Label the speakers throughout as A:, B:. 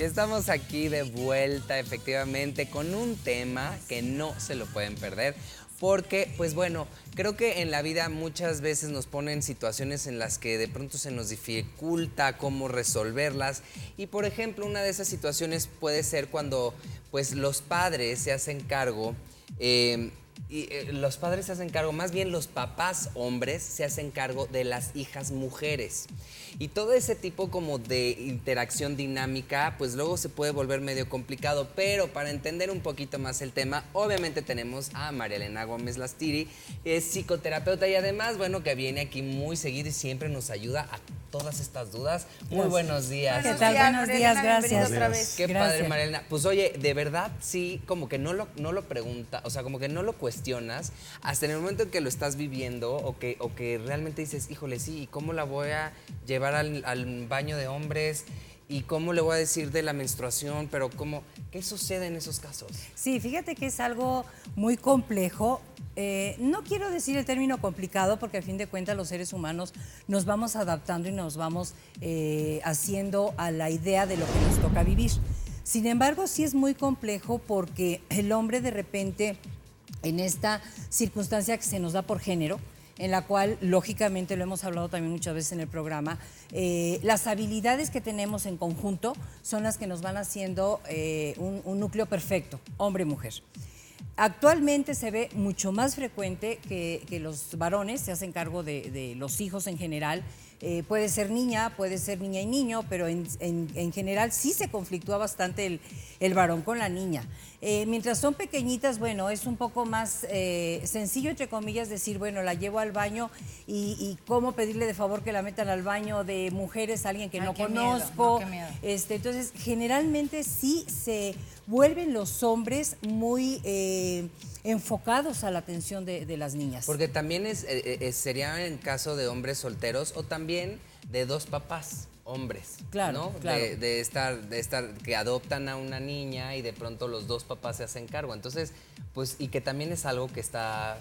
A: Y estamos aquí de vuelta, efectivamente, con un tema que no se lo pueden perder. Porque, pues bueno, creo que en la vida muchas veces nos ponen situaciones en las que de pronto se nos dificulta cómo resolverlas. Y por ejemplo, una de esas situaciones puede ser cuando pues los padres se hacen cargo, los padres se hacen cargo, más bien los papás hombres se hacen cargo de las hijas mujeres. Y todo ese tipo como de interacción dinámica, pues luego se puede volver medio complicado, pero para entender un poquito más el tema, obviamente tenemos a María Elena Gómez Lastiri, es psicoterapeuta y además, bueno, que viene aquí muy seguido y siempre nos ayuda a todas estas dudas. Muy buenos días.
B: ¿Qué tal? Buenos días, gracias.
C: Otra vez.
A: Qué
B: Gracias.
A: padre, María Elena. Pues oye, de verdad sí, como que no lo pregunta, o sea, como que no lo cuestionas hasta en el momento en que lo estás viviendo o que realmente dices, híjole, sí, ¿y cómo la voy a llevar al baño de hombres? ¿Y cómo le voy a decir de la menstruación? Pero ¿cómo? ¿Qué sucede en esos casos?
B: Sí, fíjate que es algo muy complejo. No quiero decir el término complicado porque a fin de cuentas los seres humanos nos vamos adaptando y nos vamos haciendo a la idea de lo que nos toca vivir. Sin embargo, sí es muy complejo porque el hombre de repente, en esta circunstancia que se nos da por género, en la cual, lógicamente, lo hemos hablado también muchas veces en el programa, las habilidades que tenemos en conjunto son las que nos van haciendo un núcleo perfecto, hombre-mujer. Actualmente se ve mucho más frecuente que los varones se hacen cargo de los hijos en general. Puede ser niña y niño, pero en general sí se conflictúa bastante el varón con la niña. Mientras son pequeñitas, bueno, es un poco más sencillo, entre comillas, decir, bueno, la llevo al baño y cómo pedirle de favor que la metan al baño de mujeres a alguien que no conozco.
C: Qué miedo.
B: Entonces, generalmente sí se vuelven los hombres muy enfocados a la atención de las niñas.
A: Porque también sería en caso de hombres solteros o también de dos papás hombres,
B: Claro,
A: ¿no?
B: claro.
A: De estar que adoptan a una niña y de pronto los dos papás se hacen cargo. Entonces, pues, y que también es algo que está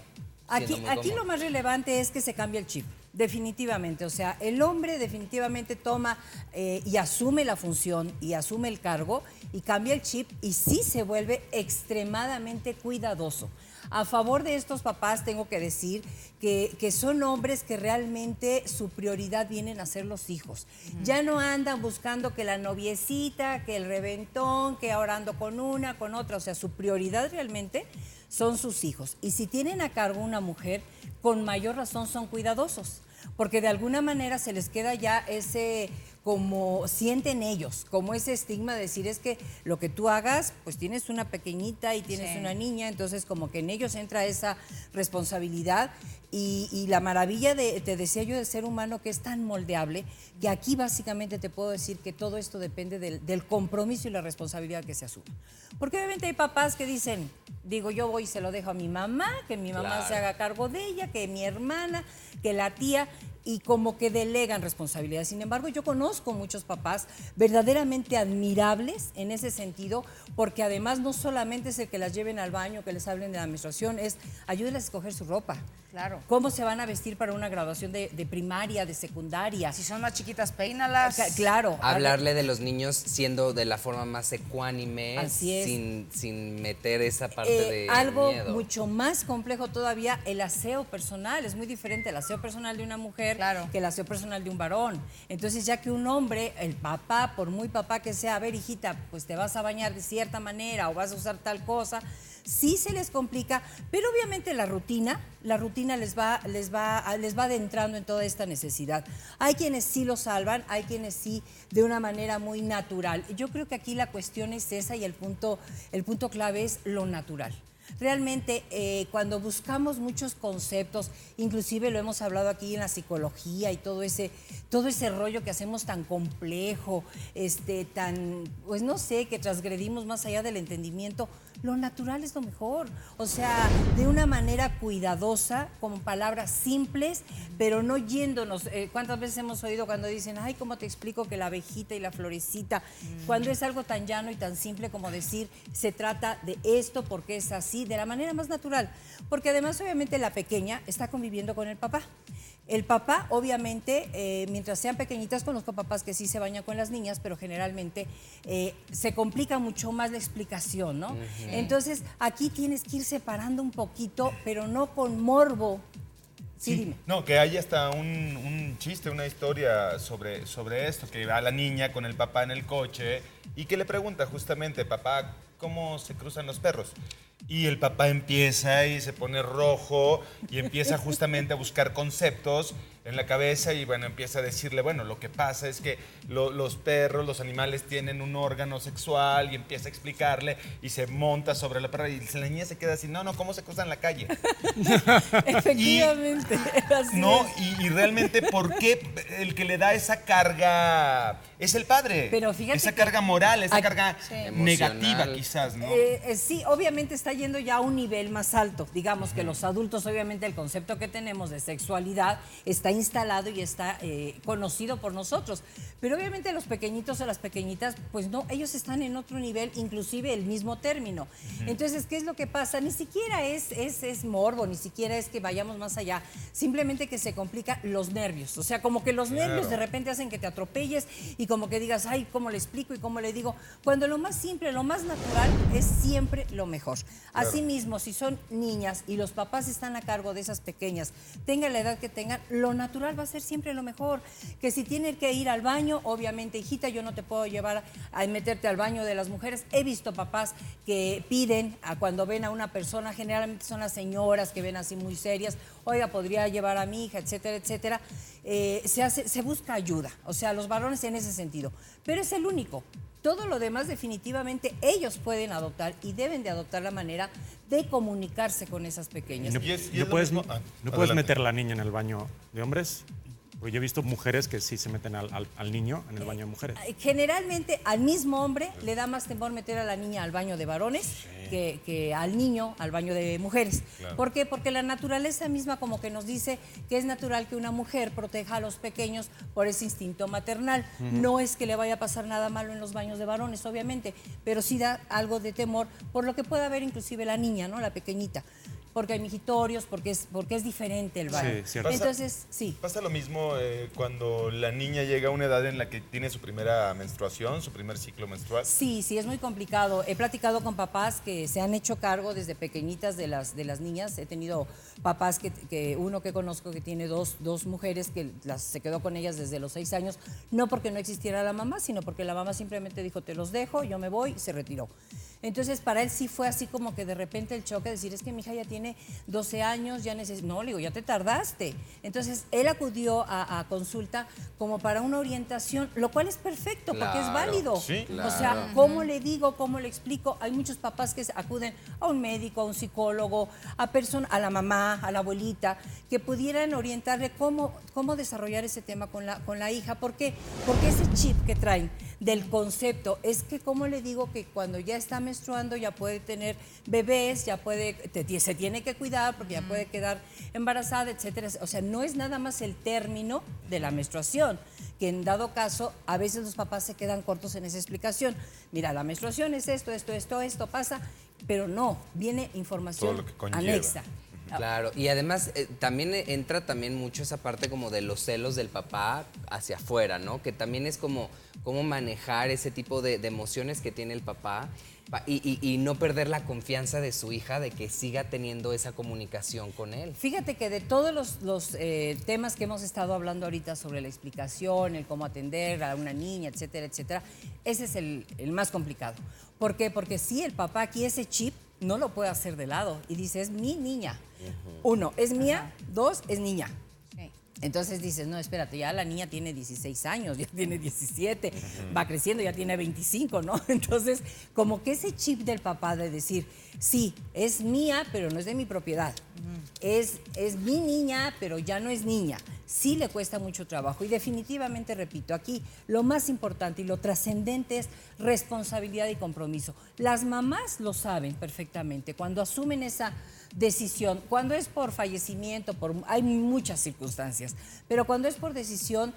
A: siendo muy
B: Aquí
A: común.
B: lo más relevante es que se cambia el chip, definitivamente. O sea, el hombre definitivamente toma y asume la función y asume el cargo y cambia el chip y sí se vuelve extremadamente cuidadoso. A favor de estos papás tengo que decir que son hombres que realmente su prioridad vienen a ser los hijos. Ya no andan buscando que la noviecita, que el reventón, que ahora ando con una, con otra. O sea, su prioridad realmente son sus hijos. Y si tienen a cargo una mujer, con mayor razón son cuidadosos, porque de alguna manera se les queda ya ese, como sienten ellos, como ese estigma de decir, es que lo que tú hagas, pues tienes una pequeñita y tienes una niña, entonces como que en ellos entra esa responsabilidad y la maravilla te decía yo, del ser humano, que es tan moldeable, que aquí básicamente te puedo decir que todo esto depende del compromiso y la responsabilidad que se asuma. Porque obviamente hay papás que dicen, digo, yo voy y se lo dejo a mi mamá, que mi mamá
A: Claro.
B: se haga cargo de ella, que mi hermana, que la tía, y como que delegan responsabilidades. Sin embargo, yo conozco muchos papás verdaderamente admirables en ese sentido, porque además no solamente es el que las lleven al baño, que les hablen de la menstruación, es ayúdenlas a escoger su ropa.
C: Claro.
B: ¿Cómo se van a vestir para una graduación de primaria, de secundaria?
C: Si son más chiquitas, peínalas.
B: Claro.
A: Hablarle de los niños siendo de la forma más ecuánime,
B: Así es.
A: sin meter esa parte de
B: algo
A: miedo.
B: mucho más complejo todavía, el aseo personal. Es muy diferente el aseo personal de una mujer
C: Claro.
B: que el aseo personal de un varón. Entonces, ya que un hombre, el papá, por muy papá que sea, a ver, hijita, pues te vas a bañar de cierta manera o vas a usar tal cosa, sí se les complica, pero obviamente la rutina les va adentrando en toda esta necesidad. Hay quienes sí lo salvan, hay quienes sí de una manera muy natural. Yo creo que aquí la cuestión es esa y el punto clave es lo natural. Realmente, cuando buscamos muchos conceptos, inclusive lo hemos hablado aquí en la psicología y todo ese rollo que hacemos tan complejo, pues no sé, que transgredimos más allá del entendimiento, lo natural es lo mejor. O sea, de una manera cuidadosa, con palabras simples, pero no yéndonos. ¿Cuántas veces hemos oído cuando dicen, ay, ¿cómo te explico que la abejita y la florecita? Cuando es algo tan llano y tan simple como decir, se trata de esto porque es así, así, de la manera más natural. Porque además, obviamente, la pequeña está conviviendo con el papá. El papá, obviamente, mientras sean pequeñitas, conozco papás que sí se bañan con las niñas, pero generalmente se complica mucho más la explicación, ¿no? Entonces, aquí tienes que ir separando un poquito, pero no con morbo. Sí, dime.
C: No, que hay hasta un chiste, una historia sobre esto, que va la niña con el papá en el coche y que le pregunta justamente, papá, ¿cómo se cruzan los perros? Y el papá empieza y se pone rojo y empieza justamente a buscar conceptos en la cabeza y bueno, empieza a decirle, bueno, lo que pasa es que los perros, los animales tienen un órgano sexual y empieza a explicarle y se monta sobre la perra y la niña se queda así, no, ¿cómo se cruza en la calle?
B: Efectivamente. Así
C: No,
B: es.
C: y realmente, ¿por qué el que le da esa carga es el padre?
B: Pero fíjate
C: esa
B: que-
C: carga moral, esa
B: Ay,
C: carga
B: sí.
C: negativa
A: Emocional.
C: quizás, ¿no?
B: Sí, obviamente está yendo ya a un nivel más alto. Digamos que los adultos, obviamente, el concepto que tenemos de sexualidad está instalado y está conocido por nosotros. Pero obviamente los pequeñitos o las pequeñitas, pues no, ellos están en otro nivel, inclusive el mismo término. Entonces, ¿qué es lo que pasa? Ni siquiera es morbo, ni siquiera es que vayamos más allá. Simplemente que se complican los nervios. O sea, como que los nervios de repente hacen que te atropelles y como que digas, ay, ¿cómo le explico y cómo le digo? Cuando lo más simple, lo más natural es siempre lo mejor. Asimismo, si son niñas y los papás están a cargo de esas pequeñas, tengan la edad que tengan, lo natural va a ser siempre lo mejor. Que si tienen que ir al baño, obviamente, hijita, yo no te puedo llevar a meterte al baño de las mujeres. He visto papás que piden cuando ven a una persona, generalmente son las señoras que ven así muy serias, oiga, podría llevar a mi hija, etcétera, etcétera. Se busca ayuda, o sea, los varones en ese sentido. Pero es el único. Todo lo demás definitivamente ellos pueden adoptar y deben de adoptar la manera de comunicarse con esas pequeñas.
C: Y es
D: ¿No
C: lo
D: puedes,
C: mismo-
D: no puedes
C: adelante.
D: meter a la niña en el baño de hombres? Porque yo he visto mujeres que sí se meten al niño en el baño de mujeres.
B: Generalmente al mismo hombre le da más temor meter a la niña al baño de varones que al niño al baño de mujeres.
C: Claro.
B: ¿Por qué? Porque la naturaleza misma como que nos dice que es natural que una mujer proteja a los pequeños por ese instinto maternal. No es que le vaya a pasar nada malo en los baños de varones, obviamente, pero sí da algo de temor por lo que pueda ver inclusive la niña, ¿no? La pequeñita. Porque hay mijitorios, porque es diferente el baño.
D: Sí, cierto.
B: Entonces, sí.
C: Pasa lo mismo cuando la niña llega a una edad en la que tiene su primera menstruación, su primer ciclo menstrual.
B: Sí, es muy complicado. He platicado con papás que se han hecho cargo desde pequeñitas de las niñas. He tenido papás que uno que conozco que tiene dos mujeres que se quedó con ellas desde los 6 años, no porque no existiera la mamá, sino porque la mamá simplemente dijo, te los dejo, yo me voy, y se retiró. Entonces, para él sí fue así como que de repente el choque, decir, es que mi hija ya tiene 12 años, ya necesita... No, le digo, ya te tardaste. Entonces, él acudió a consulta como para una orientación, lo cual es perfecto, porque es
A: Claro,
B: válido.
C: sí,
B: O sea, ¿cómo le digo, cómo le explico? Hay muchos papás que acuden a un médico, a un psicólogo, a la mamá, a la abuelita, que pudieran orientarle cómo desarrollar ese tema con la hija. ¿Por qué? Porque ese chip que traen del concepto es que, ¿cómo le digo que cuando ya está menstruando ya puede tener bebés, ya se tiene que cuidar porque ya puede quedar embarazada, etcétera? O sea, no es nada más el término de la menstruación, que en dado caso a veces los papás se quedan cortos en esa explicación. Mira, la menstruación es esto pasa, pero no, viene
C: Todo
B: información
C: lo que conlleva.
B: anexa.
A: Claro, y además también entra también mucho esa parte como de los celos del papá hacia afuera, ¿no? Que también es como cómo manejar ese tipo de emociones que tiene el papá y no perder la confianza de su hija de que siga teniendo esa comunicación con él.
B: Fíjate que de todos los temas que hemos estado hablando ahorita sobre la explicación, el cómo atender a una niña, etcétera, etcétera, ese es el más complicado. ¿Por qué? Porque sí, el papá aquí ese chip no lo puede hacer de lado y dice, es mi niña. Uno, es mía. Dos, es niña. Entonces dices, no, espérate, ya la niña tiene 16 años, ya tiene 17, va creciendo, ya tiene 25, ¿no? Entonces, como que ese chip del papá de decir, sí, es mía, pero no es de mi propiedad. Es mi niña, pero ya no es niña. sí le cuesta mucho trabajo. Y definitivamente, repito, aquí lo más importante y lo trascendente es responsabilidad y compromiso. Las mamás lo saben perfectamente. Cuando asumen esa decisión, cuando es por fallecimiento, hay muchas circunstancias, pero cuando es por decisión,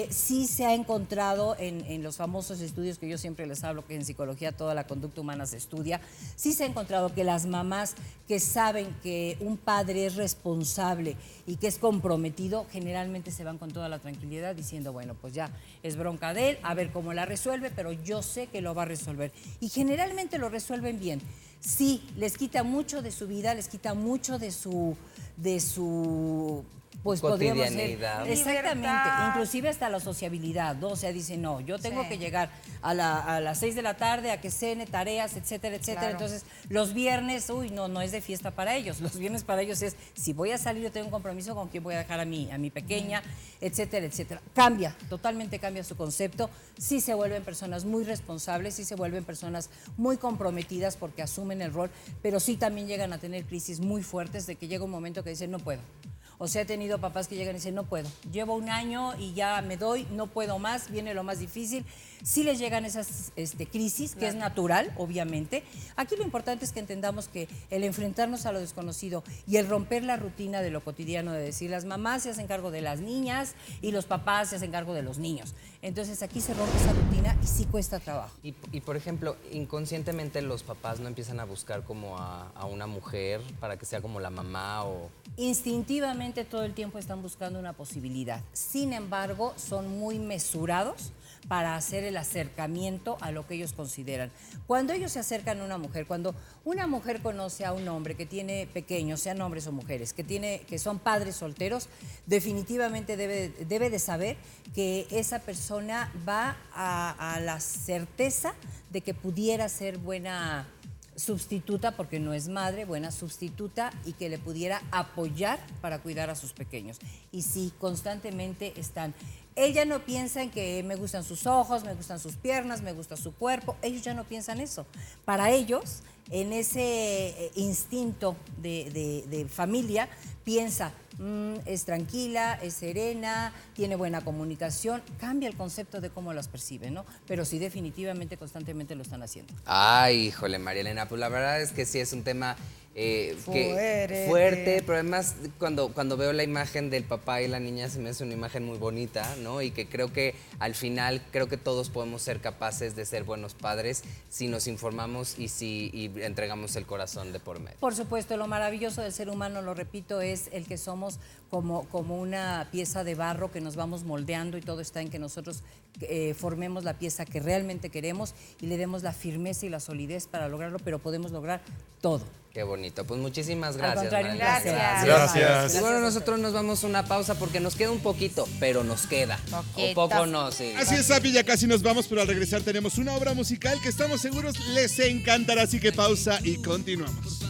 B: sí se ha encontrado en los famosos estudios que yo siempre les hablo, que en psicología toda la conducta humana se estudia, sí se ha encontrado que las mamás que saben que un padre es responsable y que es comprometido, generalmente se van con toda la tranquilidad diciendo, bueno, pues ya es bronca de él, a ver cómo la resuelve, pero yo sé que lo va a resolver. Y generalmente lo resuelven bien. Sí, les quita mucho de su vida, les quita mucho de su pues podríamos
A: cotidianidad.
B: exactamente,
E: Libertad.
B: inclusive hasta la sociabilidad, ¿no? O sea, dicen, no, yo tengo que llegar a las 6 de la tarde a que cene, tareas, etcétera, etcétera.
E: Claro.
B: Entonces, los viernes, no es de fiesta para ellos. Los viernes para ellos es, si voy a salir, yo tengo un compromiso con quién voy a dejar a mi pequeña, etcétera, etcétera. Cambia, totalmente cambia su concepto. Sí se vuelven personas muy responsables, sí se vuelven personas muy comprometidas porque asumen el rol, pero sí también llegan a tener crisis muy fuertes de que llega un momento que dicen, no puedo. O sea, he tenido papás que llegan y dicen, no puedo, llevo un año y ya me doy, no puedo más, viene lo más difícil. Sí les llegan esas crisis, que es natural, obviamente. Aquí lo importante es que entendamos que el enfrentarnos a lo desconocido y el romper la rutina de lo cotidiano, de decir, las mamás se hacen cargo de las niñas y los papás se hacen cargo de los niños. Entonces aquí se rompe esa rutina y sí cuesta trabajo.
A: Y por ejemplo, inconscientemente los papás no empiezan a buscar como a una mujer para que sea como la mamá o...
B: Instintivamente todo el tiempo están buscando una posibilidad. Sin embargo, son muy mesurados para hacer el acercamiento a lo que ellos consideran. Cuando ellos se acercan a una mujer, cuando una mujer conoce a un hombre que tiene pequeños, sean hombres o mujeres, que son padres solteros, definitivamente debe de saber que esa persona va a la certeza de que pudiera ser buena sustituta, porque no es madre, buena sustituta, y que le pudiera apoyar para cuidar a sus pequeños. Y sí, constantemente están. Ella no piensa en que me gustan sus ojos, me gustan sus piernas, me gusta su cuerpo. Ellos ya no piensan eso. Para ellos, en ese instinto de familia, piensa, es tranquila, es serena, tiene buena comunicación. Cambia el concepto de cómo las perciben, ¿no? Pero sí, definitivamente, constantemente lo están haciendo.
A: Ay, híjole, María Elena, pues la verdad es que sí es un tema fuerte, pero además cuando veo la imagen del papá y la niña se me hace una imagen muy bonita, ¿no? Y que creo que al final, creo que todos podemos ser capaces de ser buenos padres si nos informamos y entregamos el corazón de por medio.
B: Por supuesto, lo maravilloso del ser humano, lo repito, es el que somos como una pieza de barro que nos vamos moldeando, y todo está en que nosotros formemos la pieza que realmente queremos y le demos la firmeza y la solidez para lograrlo, pero podemos lograr todo.
A: Qué bonito. Pues muchísimas
B: Al
A: gracias,
B: contrario, un
A: María.
B: placer.
D: Gracias.
A: Y bueno, nosotros nos vamos a una pausa porque nos queda un poquito, pero nos queda.
E: Poquito.
A: O poco no, sí.
F: Así es, Sapi, ya casi nos vamos, pero al regresar tenemos una obra musical que estamos seguros les encantará, así que pausa y continuamos.